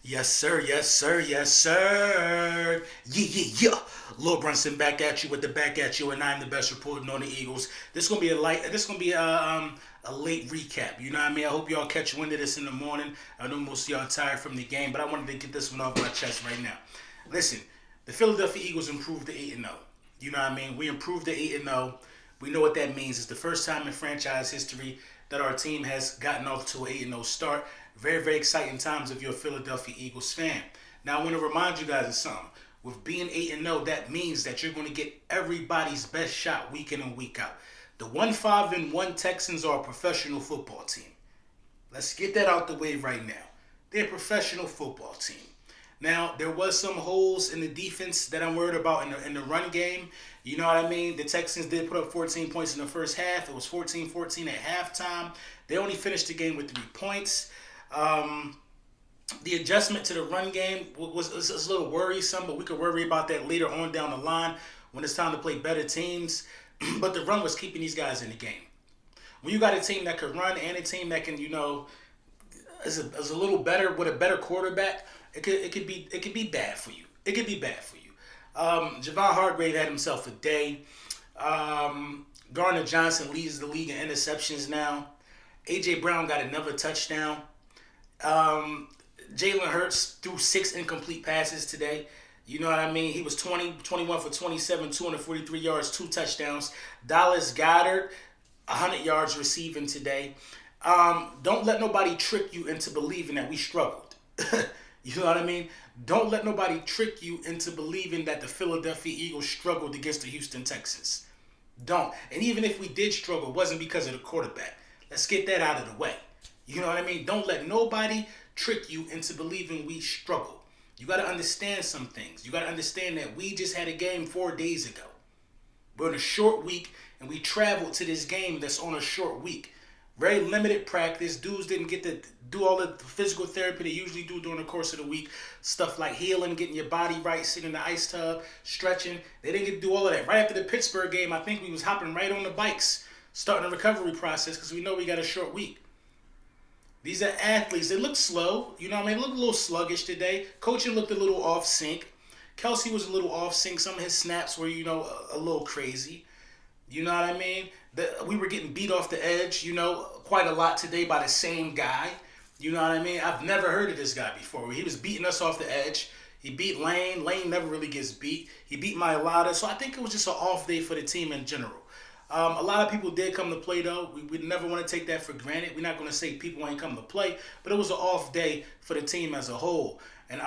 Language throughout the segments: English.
Yes, sir. Yes, sir. Yes, sir. Yeah, yeah, yeah. Lil Brunson back at you with the back at you, and I'm the best reporting on the Eagles. This gonna be a light. This gonna be a late recap. You know what I mean? I hope y'all catch wind of this in the morning. I know most of y'all are tired from the game, but I wanted to get this one off my chest right now. Listen, the Philadelphia Eagles improved to 8-0. You know what I mean? We improved to 8-0. We know what that means. It's the first time in franchise history that our team has gotten off to an 8-0 start. Very, very exciting times if you're a Philadelphia Eagles fan. Now, I want to remind you guys of something. With being 8-0, that means that you're going to get everybody's best shot week in and week out. The 1-5-1 Texans are a professional football team. Let's get that out the way right now. They're a professional football team. Now, there was some holes in the defense that I'm worried about in the run game. You know what I mean? The Texans did put up 14 points in the first half. It was 14-14 at halftime. They only finished the game with 3 points. Um, the adjustment to the run game was a little worrisome, but we could worry about that later on down the line when it's time to play better teams. But the run was keeping these guys in the game. When you got a team that could run and a team that can, is a little better with a better quarterback, it could be bad for you. It could be bad for you. Javon Hargrave had himself a day. Garner Johnson leads the league in interceptions now. AJ Brown got another touchdown. Jalen Hurts threw 6 incomplete passes today. You know what I mean? He was 21 for 27, 243 yards, 2 touchdowns. Dallas Goedert, 100 yards receiving today. Don't let nobody trick you into believing that we struggled. You know what I mean? Don't let nobody trick you into believing that the Philadelphia Eagles struggled against the Houston Texans. Don't. And even if we did struggle, it wasn't because of the quarterback. Let's get that out of the way. You know what I mean? Don't let nobody trick you into believing we struggle. You got to understand some things. You got to understand that we just had a game 4 days ago. We're in a short week, and we traveled to this game that's on a short week. Very limited practice. Dudes didn't get to do all the physical therapy they usually do during the course of the week. Stuff like healing, getting your body right, sitting in the ice tub, stretching. They didn't get to do all of that. Right after the Pittsburgh game, I think we was hopping right on the bikes, starting the recovery process because we know we got a short week. These are athletes. They look slow. You know what I mean? They look a little sluggish today. Coaching looked a little off sync. Kelsey was a little off sync. Some of his snaps were, a little crazy. You know what I mean? We were getting beat off the edge, quite a lot today by the same guy. You know what I mean? I've never heard of this guy before. He was beating us off the edge. He beat Lane. Lane never really gets beat. He beat Mailata. So I think it was just an off day for the team in general. A lot of people did come to play, though. We never want to take that for granted. We're not going to say people ain't come to play, but it was an off day for the team as a whole. And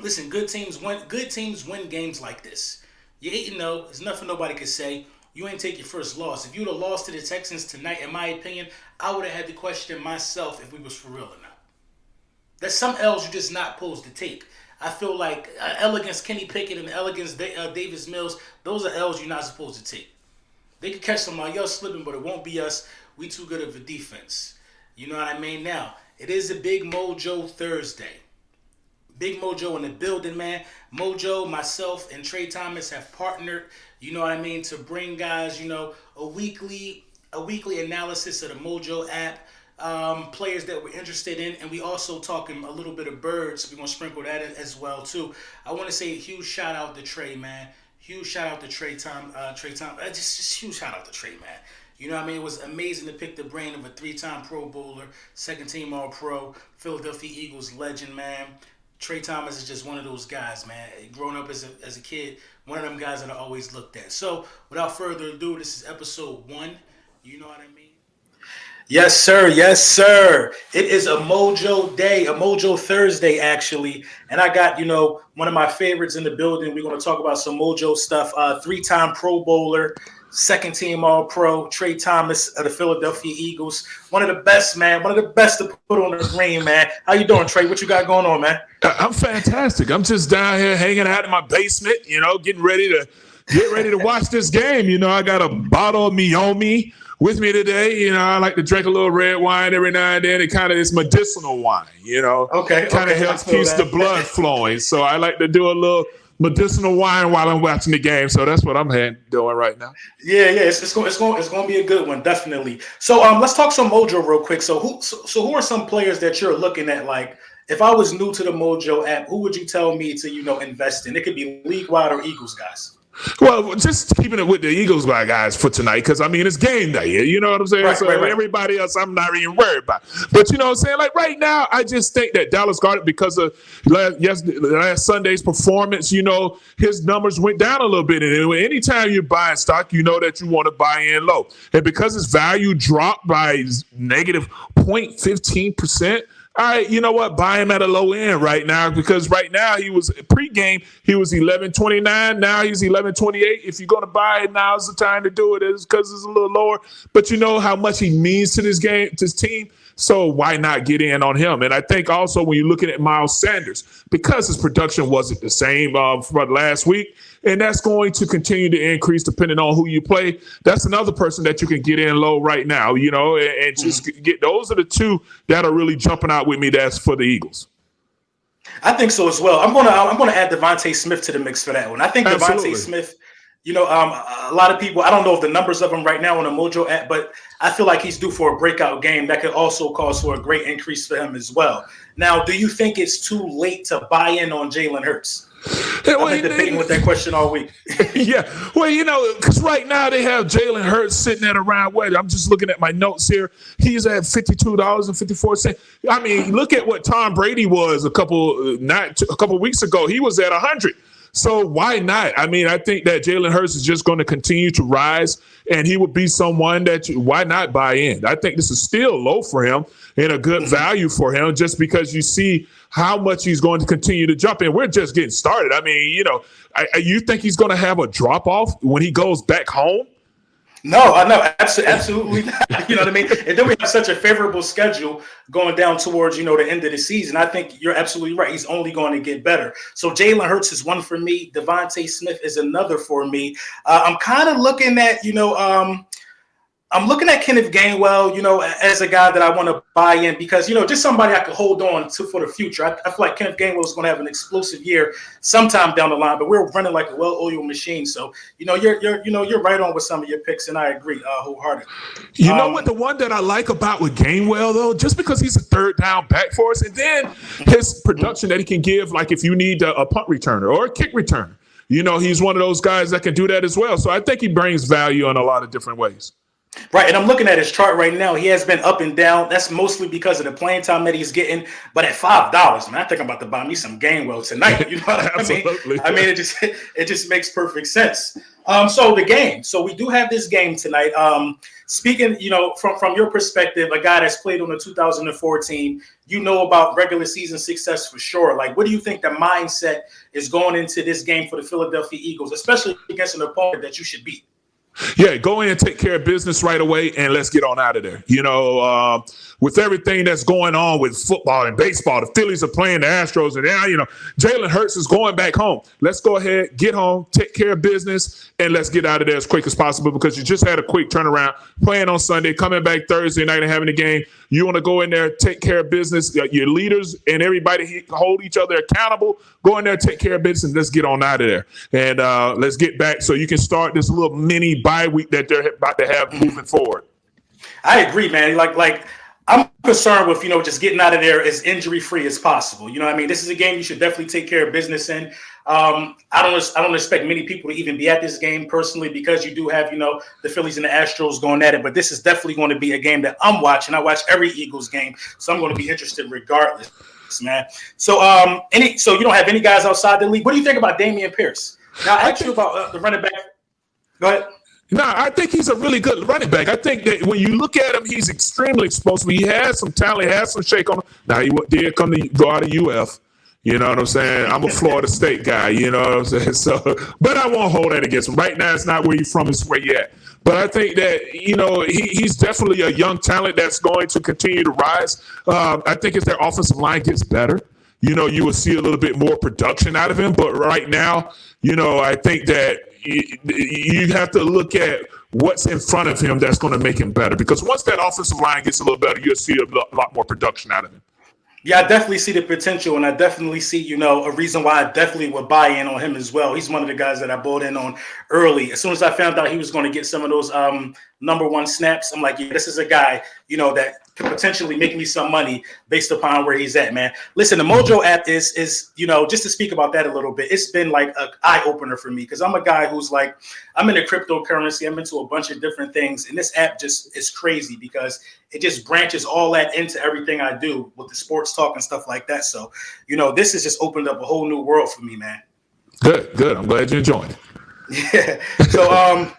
listen, good teams win. Good teams win games like this. You're 8-0. There's nothing nobody could say. You ain't take your first loss. If you would have lost to the Texans tonight, in my opinion, I would have had to question myself if we was for real or not. There's some L's you're just not supposed to take. I feel like L against Kenny Pickett and L against Davis Mills, those are L's you're not supposed to take. They could catch somebody else slipping, but it won't be us. We too good of a defense. You know what I mean? Now, it is a big Mojo Thursday. Big Mojo in the building, man. Mojo, myself, and Trey Thomas have partnered, you know what I mean, to bring guys, a weekly analysis of the Mojo app, players that we're interested in, and we also talking a little bit of birds. We're gonna sprinkle that in as well too. I want to say a huge shout out to Trey, man. Huge shout out to Trey Tom. Just huge shout out to Trey, man. You know what I mean? It was amazing to pick the brain of a 3-time Pro Bowler, second team All Pro, Philadelphia Eagles legend, man. Trey Thomas is just one of those guys, man. Growing up as a kid, one of them guys that I always looked at. So, without further ado, this is episode 1. You know what I mean? Yes, sir. Yes, sir. It is a Mojo day, a Mojo Thursday, actually. And I got, one of my favorites in the building. We're going to talk about some Mojo stuff. 3-time Pro Bowler, second team All Pro, Trey Thomas of the Philadelphia Eagles. One of the best, man. One of the best to put on the green, man. How you doing, Trey? What you got going on, man? I'm fantastic. I'm just down here hanging out in my basement, getting ready to watch this game. I got a bottle of Miyomi with me today. I like to drink a little red wine every now and then. It's medicinal wine, Okay. Kind of helps keeps the blood flowing. So I like to do a little medicinal wine while I'm watching the game. So that's what I'm doing right now. Yeah. It's going to be a good one, definitely. So let's talk some Mojo real quick. So who are some players that you're looking at like if I was new to the Mojo app, who would you tell me to, invest in? It could be league wide or Eagles guys. Well, just keeping it with the Eagles guys for tonight, because I mean it's game day. You know what I'm saying? Right, so right. everybody else, I'm not even worried about. But you know what I'm saying? Like right now, I just think that Dallas Goedert, because of last Sunday's performance, his numbers went down a little bit. And anytime you're buying stock, you know that you want to buy in low. And because his value dropped by negative 0.15%. All right, you know what? Buy him at a low end right now, because right now he was pregame, he was 11.29. Now he's 11.28. If you're going to buy it, now's the time to do it, is because it's a little lower. But you know how much he means to this game, to this team. So why not get in on him? And I think also when you're looking at Miles Sanders, because his production wasn't the same for last week, and that's going to continue to increase depending on who you play. That's another person that you can get in low right now, and just get. Those are the two that are really jumping out with me. That's for the Eagles. I think so as well. I'm gonna add Devontae Smith to the mix for that one. I think Devontae Smith. A lot of people, I don't know if the numbers of him right now on the Mojo app, but I feel like he's due for a breakout game that could also cause for a great increase for him as well. Now, do you think it's too late to buy in on Jalen Hurts? I've been debating with that question all week. Yeah. Well, because right now they have Jalen Hurts sitting at around what? I'm just looking at my notes here. He's at $52.54. I mean, look at what Tom Brady was a couple weeks ago. He was at 100. So why not? I mean, I think that Jalen Hurts is just going to continue to rise, and he would be someone that why not buy in? I think this is still low for him and a good value for him, just because you see how much he's going to continue to jump in. We're just getting started. I mean, you think he's going to have a drop off when he goes back home? No, I know. Absolutely not. You know what I mean? And then we have such a favorable schedule going down towards, the end of the season. I think you're absolutely right. He's only going to get better. So Jalen Hurts is one for me. Devontae Smith is another for me. I'm kind of looking at, I'm looking at Kenneth Gainwell, as a guy that I want to buy in because, just somebody I could hold on to for the future. I feel like Kenneth Gainwell is going to have an explosive year sometime down the line, but we're running like a well-oiled machine. So, you're right on with some of your picks, and I agree wholeheartedly. You know what? The one that I like about with Gainwell, though, just because he's a third down back for us, and then his production that he can give, like if you need a punt returner or a kick returner, he's one of those guys that can do that as well. So I think he brings value in a lot of different ways. Right, and I'm looking at his chart right now. He has been up and down. That's mostly because of the playing time that he's getting. But at $5, man, I think I'm about to buy me some Gainwell tonight. You know what I mean? I mean, it just makes perfect sense. So the game. So we do have this game tonight. Speaking, from your perspective, a guy that's played on the 2014, about regular season success for sure. Like, what do you think the mindset is going into this game for the Philadelphia Eagles, especially against an opponent that you should beat? Yeah, go in and take care of business right away, and let's get on out of there. With everything that's going on with football and baseball, the Phillies are playing the Astros, and now, Jalen Hurts is going back home. Let's go ahead, get home, take care of business, and let's get out of there as quick as possible because you just had a quick turnaround, playing on Sunday, coming back Thursday night and having a game. You want to go in there, take care of business. Your leaders and everybody hold each other accountable. Go in there, take care of business, and let's get on out of there. And let's get back so you can start this little mini bye week that they're about to have moving forward. I agree, man. Like I'm concerned with, just getting out of there as injury-free as possible. This is a game you should definitely take care of business in. I don't expect many people to even be at this game personally because you do have, the Phillies and the Astros going at it. But this is definitely going to be a game that I'm watching. I watch every Eagles game, so I'm going to be interested regardless, man. So so you don't have any guys outside the league. What do you think about Damian Pierce? Now, I asked you about the running back. Go ahead. No, I think he's a really good running back. I think that when you look at him, he's extremely explosive. He has some talent, has some shake on him. Now, he did come to go out of UF. You know what I'm saying? I'm a Florida State guy, you know what I'm saying? So, but I won't hold that against him. Right now, it's not where you're from, it's where you're at. But I think that, he's definitely a young talent that's going to continue to rise. I think as their offensive line gets better, you will see a little bit more production out of him. But right now, I think that you have to look at what's in front of him that's going to make him better. Because once that offensive line gets a little better, you'll see a lot more production out of him. Yeah, I definitely see the potential, and I definitely see, a reason why I definitely would buy in on him as well. He's one of the guys that I bought in on early. As soon as I found out he was going to get some of those number one snaps, I'm like, yeah, this is a guy, that could potentially make me some money based upon where he's at, man. Listen, the Mojo app is just to speak about that a little bit, it's been like an eye opener for me because I'm a guy who's like, I'm into cryptocurrency, I'm into a bunch of different things, and this app just is crazy because it just branches all that into everything I do with the sports talk and stuff like that. So, this has just opened up a whole new world for me, man. Good. I'm glad you enjoyed it. Yeah.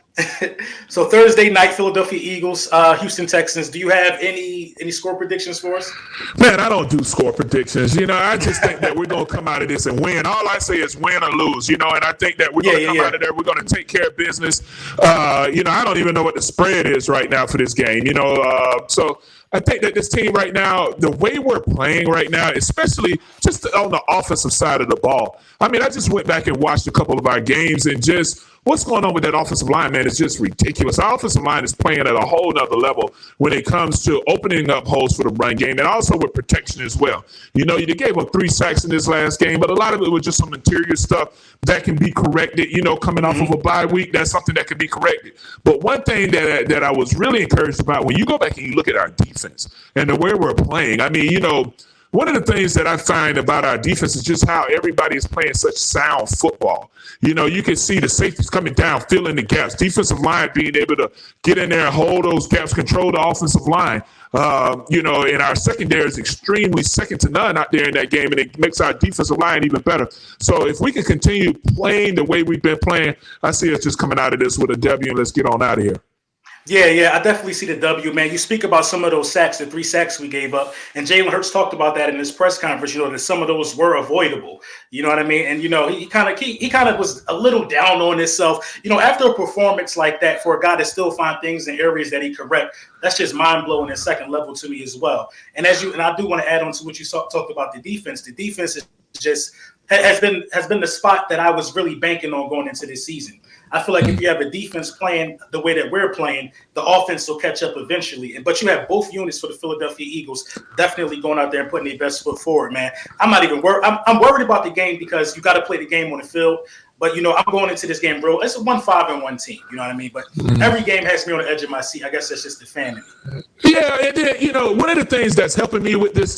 So Thursday night, Philadelphia Eagles, Houston Texans. Do you have any score predictions for us? Man, I don't do score predictions. I just think that we're going to come out of this and win. All I say is win or lose, and I think that we're going to come out of there. We're going to take care of business. I don't even know what the spread is right now for this game, so I think that this team right now, the way we're playing right now, especially just on the offensive side of the ball. I mean, I just went back and watched a couple of our games and just what's going on with that offensive line, man, is just ridiculous. Our offensive line is playing at a whole nother level when it comes to opening up holes for the run game and also with protection as well. You gave up 3 sacks in this last game, but a lot of it was just some interior stuff that can be corrected, coming off of a bye week. That's something that can be corrected. But one thing that I was really encouraged about when you go back and you look at our defense and the way we're playing, I mean, one of the things that I find about our defense is just how everybody is playing such sound football. You can see the safeties coming down, filling the gaps, defensive line being able to get in there and hold those gaps, control the offensive line. And our secondary is extremely second to none out there in that game, and it makes our defensive line even better. So if we can continue playing the way we've been playing, I see us just coming out of this with a W, and let's get on out of here. Yeah, I definitely see the W, man. You speak about some of those sacks, the 3 sacks we gave up, and Jalen Hurts talked about that in his press conference. That some of those were avoidable. You know what I mean? And he kind of was a little down on himself. After a performance like that, for a guy to still find things in areas that he correct, that's just mind blowing and second level to me as well. And I do want to add on to what you talked about the defense. The defense is just has been the spot that I was really banking on going into this season. I feel like if you have a defense playing the way that we're playing, the offense will catch up eventually. But you have both units for the Philadelphia Eagles definitely going out there and putting their best foot forward, man. I'm not even worried. I'm worried about the game because you got to play the game on the field. But, I'm going into this game, bro. It's a 1-5-1 team. You know what I mean? But every game has me on the edge of my seat. I guess that's just the fan in me. Yeah, and then, one of the things that's helping me with this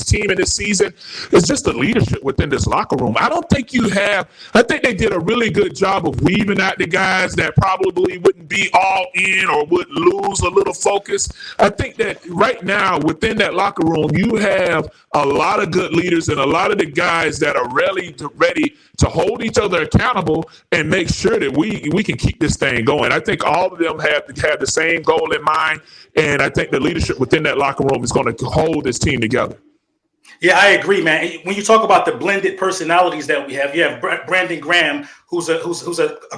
team and this season is just the leadership within this locker room. I think they did a really good job of weaving out the guys that probably wouldn't be all in or would lose a little focus. I think that right now within that locker room, you have a lot of good leaders and a lot of the guys that are ready to hold each other accountable and make sure that we can keep this thing going. I think all of them have the same goal in mind, and I think the leadership within that locker room is going to hold this team together. Yeah, I agree, man. When you talk about the blended personalities that we have, you have Brandon Graham, who's a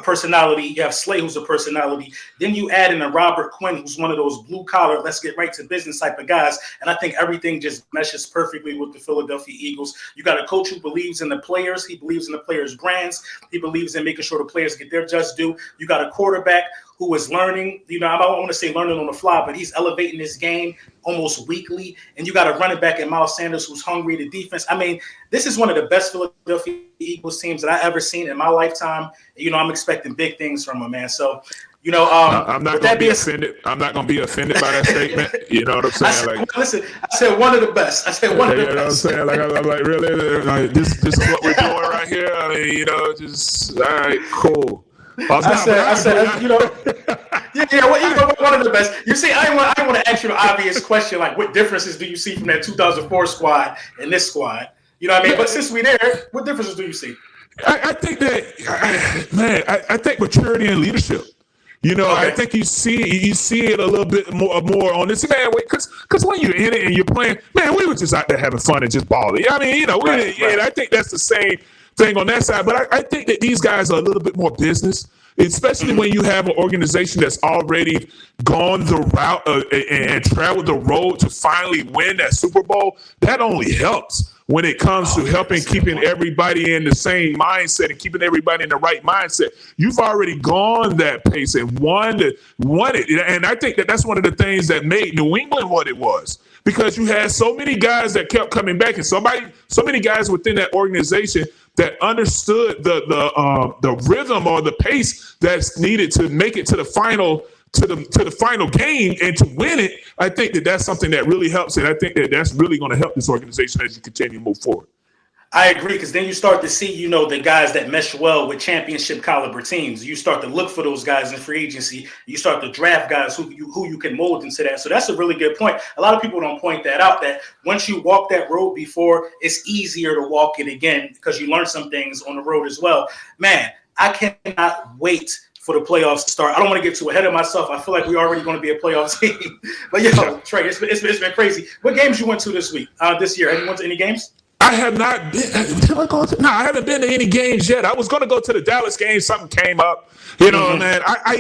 personality. You have Slay, who's a personality. Then you add in a Robert Quinn, who's one of those blue collar, let's get right to business type of guys. And I think everything just meshes perfectly with the Philadelphia Eagles. You got a coach who believes in the players. He believes in the players' brands. He believes in making sure the players get their just due. You got a quarterback who is learning, I don't want to say learning on the fly, but he's elevating his game almost weekly. And you got a running back in Miles Sanders who's hungry. The defense, I mean, this is one of the best Philadelphia Eagles teams that I ever seen in my lifetime. I'm expecting big things from him, man. So, I'm not going to be offended. I'm not going to be offended by that statement. You know what I'm saying? Listen, I said one of the best. I said one of the best. You know what I'm saying? I'm like, really? Like, this is what we're doing right here? I mean, just, all right, cool. I said, one of the best. You see, I want to ask you the obvious question, like, what differences do you see from that 2004 squad and this squad? You know what I mean? But since we're there, what differences do you see? I think that, I think maturity and leadership. Okay. I think you see it a little bit more on this, man. Because when you're in it and you're playing, man, we were just out there having fun and just balling. I mean, right. I think that's the same thing on that side. But I think that these guys are a little bit more business, especially when you have an organization that's already gone the route and traveled the road to finally win that Super Bowl. That only helps when it comes to keeping everybody in the same mindset and keeping everybody in the right mindset. You've already gone that pace and won it. And I think that that's one of the things that made New England what it was, because you had so many guys that kept coming back and so many guys within that organization that understood the rhythm or the pace that's needed to make it to the final to the final game and to win it, I think that's something that really helps, and I think that's really going to help this organization as you continue to move forward. I agree, because then you start to see, the guys that mesh well with championship caliber teams. You start to look for those guys in free agency. You start to draft guys who you can mold into that. So that's a really good point. A lot of people don't point that out, that once you walk that road before, it's easier to walk it again because you learn some things on the road as well. Man, I cannot wait for the playoffs to start. I don't want to get too ahead of myself. I feel like we're already going to be a playoff team. But, Trey, it's been crazy. What games you went to this year? Have you went to any games? I have not been. I haven't been to any games yet. I was going to go to the Dallas game. Something came up. Man, I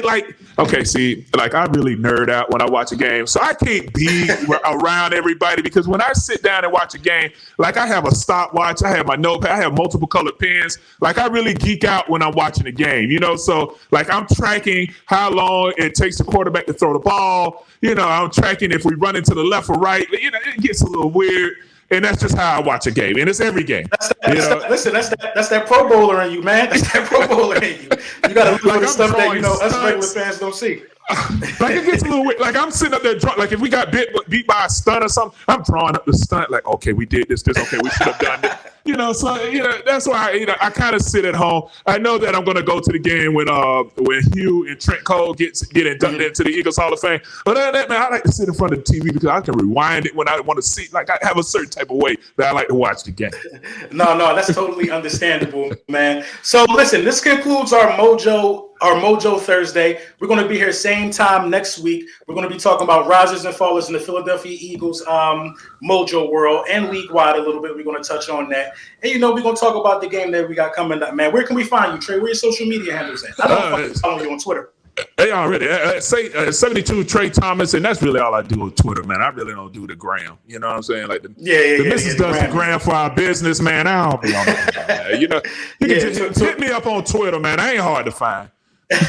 really nerd out when I watch a game. So I can't be around everybody, because when I sit down and watch a game, like, I have a stopwatch, I have my notepad, I have multiple colored pens. Like, I really geek out when I'm watching a game, So, like, I'm tracking how long it takes the quarterback to throw the ball. I'm tracking if we run into the left or right. It gets a little weird. And that's just how I watch a game, and it's every game. Listen, that's that Pro Bowler in you, man. That's that Pro Bowler in you. You got to look at the stuff that us regular fans don't see. Like, it gets a little weird. Like, I'm sitting up there, like, if we got beat by a stunt or something, I'm drawing up the stunt. Like, okay, we did this. Okay, we should have done it. That's why I kind of sit at home. I know that I'm going to go to the game when Hugh and Trent Cole get inducted into the Eagles Hall of Fame. But other than that, man, I like to sit in front of the TV because I can rewind it when I want to see. Like, I have a certain type of way that I like to watch the game. No, that's totally understandable, man. So listen, this concludes our Mojo Thursday. We're going to be here same time next week. We're going to be talking about risers and fallers in the Philadelphia Eagles Mojo world and league-wide a little bit. We're going to touch on that. And, we're going to talk about the game that we got coming up, man. Where can we find you, Trey? Where your social media handles at? I know I'm following you on Twitter. Hey, already. Say 72 Trey Thomas, and that's really all I do with Twitter, man. I really don't do the gram. You know what I'm saying? Like, the missus does the gram for our business, man. I don't be on that. You can just hit me up on Twitter, man. I ain't hard to find.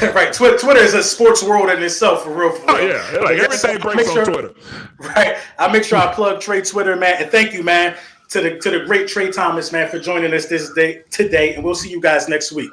Right, Twitter is a sports world in itself, for real. Oh yeah, like, everything breaks on Twitter. Right, I make sure I plug Trey Twitter, man, and thank you, man, to the great Trey Thomas, man, for joining us today, and we'll see you guys next week.